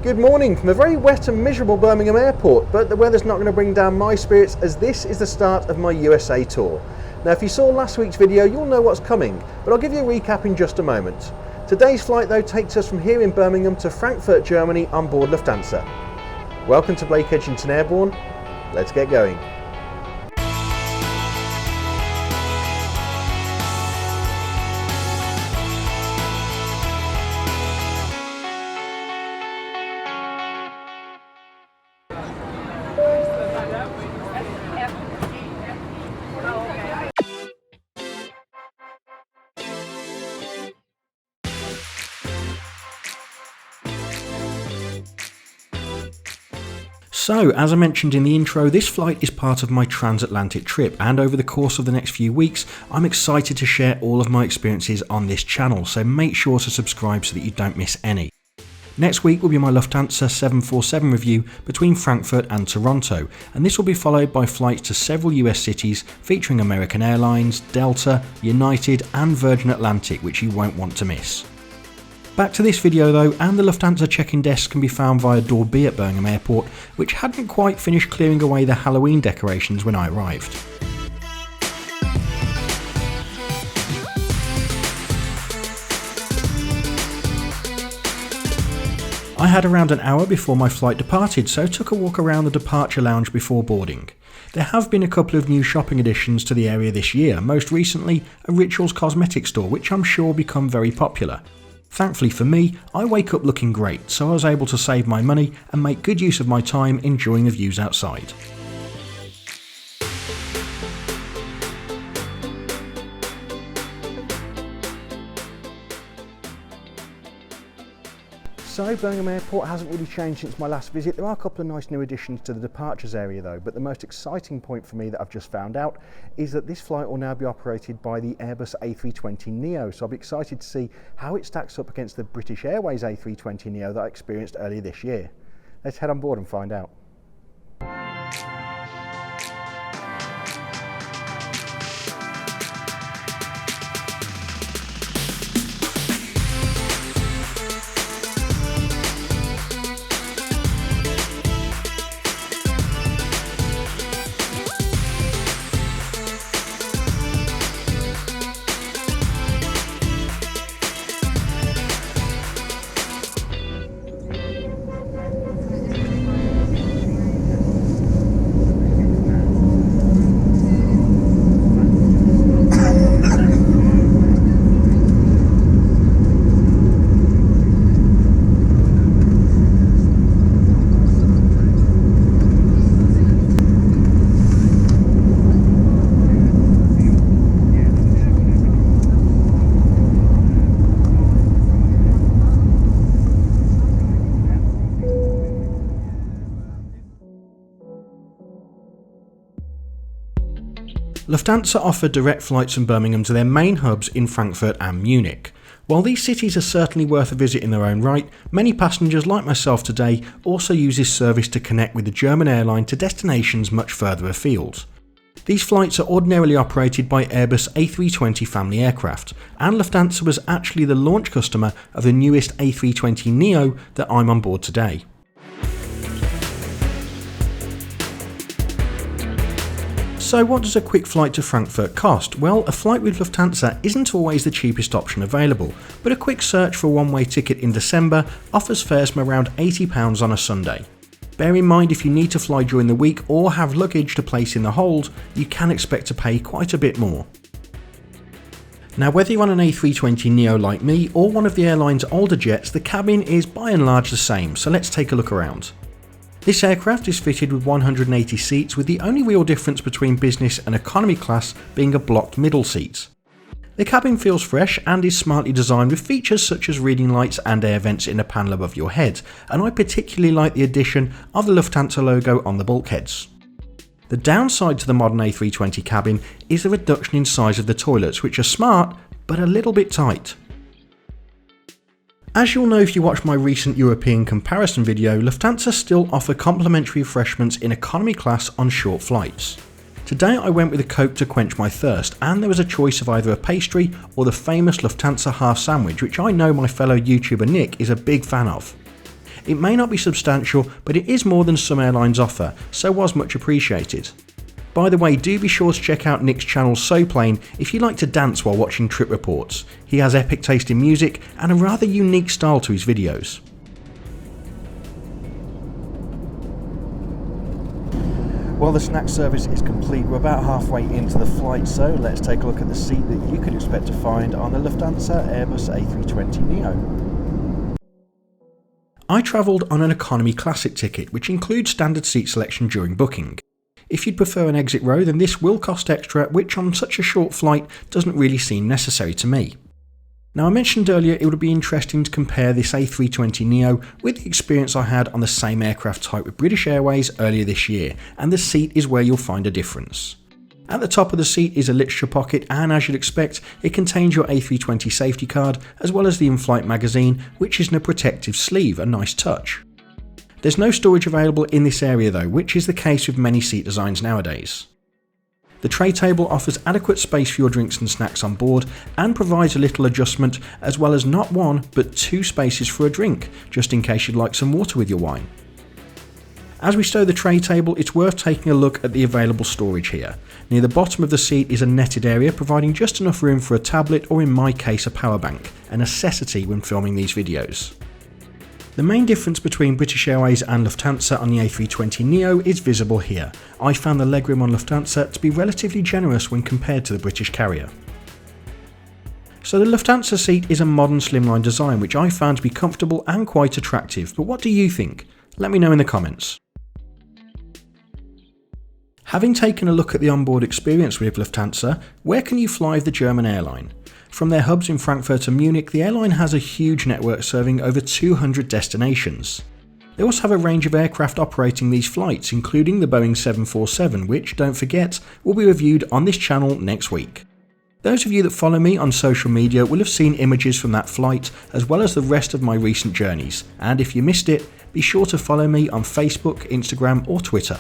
Good morning from a very wet and miserable Birmingham airport, but the weather's not going to bring down my spirits as this is the start of my USA tour. Now if you saw last week's video you'll know what's coming, but I'll give you a recap in just a moment. Today's flight though takes us from here in Birmingham to Frankfurt, Germany on board Lufthansa. Welcome to Blake Edgington Airborne, let's get going. So, as I mentioned in the intro, this flight is part of my transatlantic trip, and over the course of the next few weeks, I'm excited to share all of my experiences on this channel, so make sure to subscribe so that you don't miss any. Next week will be my Lufthansa 747 review between Frankfurt and Toronto, and this will be followed by flights to several US cities featuring American Airlines, Delta, United and Virgin Atlantic, which you won't want to miss. Back to this video though, and the Lufthansa check-in desk can be found via door B at Birmingham Airport, which hadn't quite finished clearing away the Halloween decorations when I arrived. I had around an hour before my flight departed, so took a walk around the departure lounge before boarding. There have been a couple of new shopping additions to the area this year, most recently a Rituals cosmetic store, which I'm sure will become very popular. Thankfully for me, I wake up looking great, so I was able to save my money and make good use of my time enjoying the views outside. So Birmingham Airport hasn't really changed since my last visit. There are a couple of nice new additions to the departures area though, but the most exciting point for me that I've just found out is that this flight will now be operated by the Airbus A320neo, so I'll be excited to see how it stacks up against the British Airways A320neo that I experienced earlier this year. Let's head on board and find out. Lufthansa offer direct flights from Birmingham to their main hubs in Frankfurt and Munich. While these cities are certainly worth a visit in their own right, many passengers like myself today also use this service to connect with the German airline to destinations much further afield. These flights are ordinarily operated by Airbus A320 family aircraft, and Lufthansa was actually the launch customer of the newest A320neo that I'm on board today. So what does a quick flight to Frankfurt cost? Well, a flight with Lufthansa isn't always the cheapest option available, but a quick search for a one-way ticket in December offers fares from around £80 on a Sunday. Bear in mind if you need to fly during the week or have luggage to place in the hold, you can expect to pay quite a bit more. Now whether you're on an A320neo like me or one of the airline's older jets, the cabin is by and large the same, so let's take a look around. This aircraft is fitted with 180 seats, with the only real difference between business and economy class being a blocked middle seat. The cabin feels fresh and is smartly designed with features such as reading lights and air vents in a panel above your head, and I particularly like the addition of the Lufthansa logo on the bulkheads. The downside to the modern A320 cabin is the reduction in size of the toilets, which are smart but a little bit tight. As you'll know if you watched my recent European comparison video, Lufthansa still offer complimentary refreshments in economy class on short flights. Today I went with a Coke to quench my thirst, and there was a choice of either a pastry or the famous Lufthansa half sandwich, which I know my fellow YouTuber Nick is a big fan of. It may not be substantial, but it is more than some airlines offer, so was much appreciated. By the way, do be sure to check out Nick's channel So Plane if you like to dance while watching trip reports. He has epic taste in music and a rather unique style to his videos. Well, the snack service is complete. We're about halfway into the flight, so let's take a look at the seat that you could expect to find on the Lufthansa Airbus A320neo. I travelled on an economy classic ticket, which includes standard seat selection during booking. If you'd prefer an exit row, then this will cost extra, which on such a short flight doesn't really seem necessary to me. Now, I mentioned earlier it would be interesting to compare this A320neo with the experience I had on the same aircraft type with British Airways earlier this year, and the seat is where you'll find a difference. At the top of the seat is a literature pocket, and as you'd expect, it contains your A320 safety card as well as the in-flight magazine, which is in a protective sleeve, a nice touch. There's no storage available in this area though, which is the case with many seat designs nowadays. The tray table offers adequate space for your drinks and snacks on board and provides a little adjustment, as well as not one but two spaces for a drink, just in case you'd like some water with your wine. As we stow the tray table, it's worth taking a look at the available storage here. Near the bottom of the seat is a netted area providing just enough room for a tablet, or in my case a power bank, a necessity when filming these videos. The main difference between British Airways and Lufthansa on the A320neo is visible here. I found the legroom on Lufthansa to be relatively generous when compared to the British carrier. So the Lufthansa seat is a modern slimline design which I found to be comfortable and quite attractive, but what do you think? Let me know in the comments. Having taken a look at the onboard experience with Lufthansa, where can you fly with the German airline? From their hubs in Frankfurt and Munich, the airline has a huge network serving over 200 destinations. They also have a range of aircraft operating these flights, including the Boeing 747, which, don't forget, will be reviewed on this channel next week. Those of you that follow me on social media will have seen images from that flight, as well as the rest of my recent journeys, and if you missed it, be sure to follow me on Facebook, Instagram or Twitter.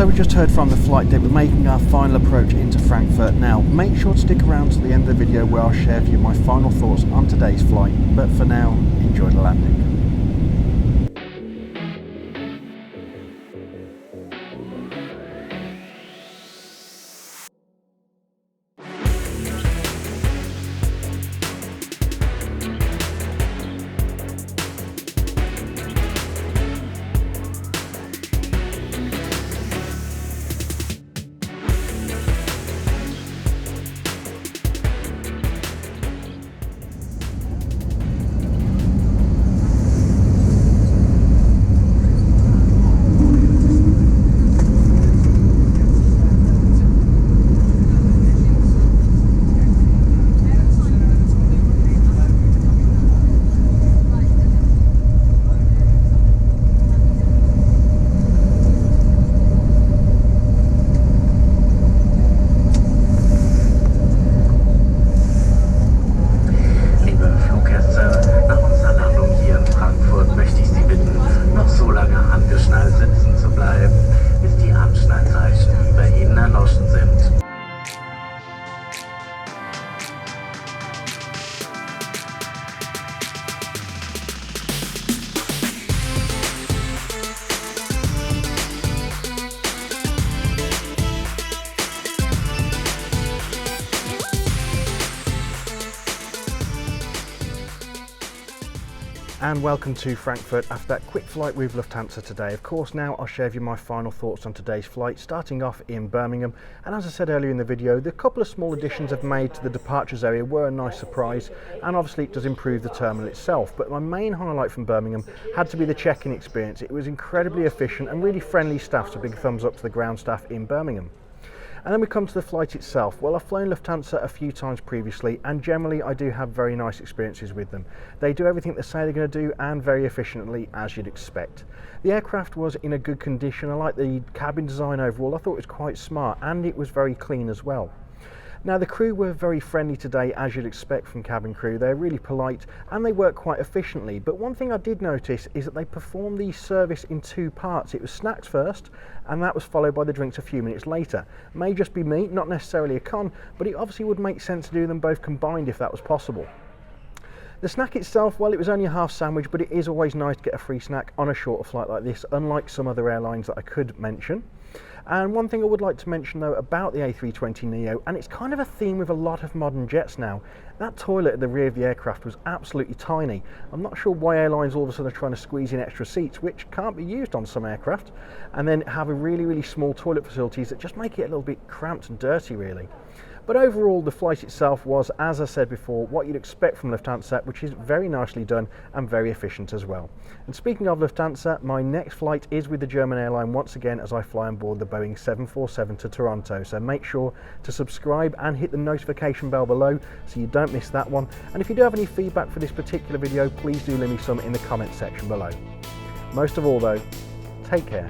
So we just heard from the flight deck. We're making our final approach into Frankfurt now. Make sure to stick around to the end of the video where I'll share with you my final thoughts on today's flight. But for now, enjoy the landing. And welcome to Frankfurt after that quick flight with Lufthansa today. Of course, now I'll share with you my final thoughts on today's flight, starting off in Birmingham. And as I said earlier in the video, the couple of small additions I've made to the departures area were a nice surprise, and obviously it does improve the terminal itself. But my main highlight from Birmingham had to be the check-in experience. It was incredibly efficient and really friendly staff, so big thumbs up to the ground staff in Birmingham. And then we come to the flight itself. Well, I've flown Lufthansa a few times previously, and generally I do have very nice experiences with them. They do everything they say they're going to do, and very efficiently, as you'd expect. The aircraft was in a good condition. I like the cabin design overall. I thought it was quite smart, and it was very clean as well. Now, the crew were very friendly today, as you'd expect from cabin crew. They're really polite and they work quite efficiently. But one thing I did notice is that they performed the service in two parts. It was snacks first, and that was followed by the drinks a few minutes later. May just be me, not necessarily a con, but it obviously would make sense to do them both combined if that was possible. The snack itself, well, it was only a half sandwich, but it is always nice to get a free snack on a shorter flight like this, unlike some other airlines that I could mention. And one thing I would like to mention though about the A320neo, and it's kind of a theme with a lot of modern jets now, that toilet at the rear of the aircraft was absolutely tiny. I'm not sure why airlines all of a sudden are trying to squeeze in extra seats, which can't be used on some aircraft, and then have a really small toilet facilities that just make it a little bit cramped and dirty really. But overall, the flight itself was, as I said before, what you'd expect from Lufthansa, which is very nicely done and very efficient as well. And speaking of Lufthansa, my next flight is with the German airline once again as I fly on board the Boeing 747 to Toronto. So make sure to subscribe and hit the notification bell below so you don't miss that one. And if you do have any feedback for this particular video, please do leave me some in the comment section below. Most of all though, take care.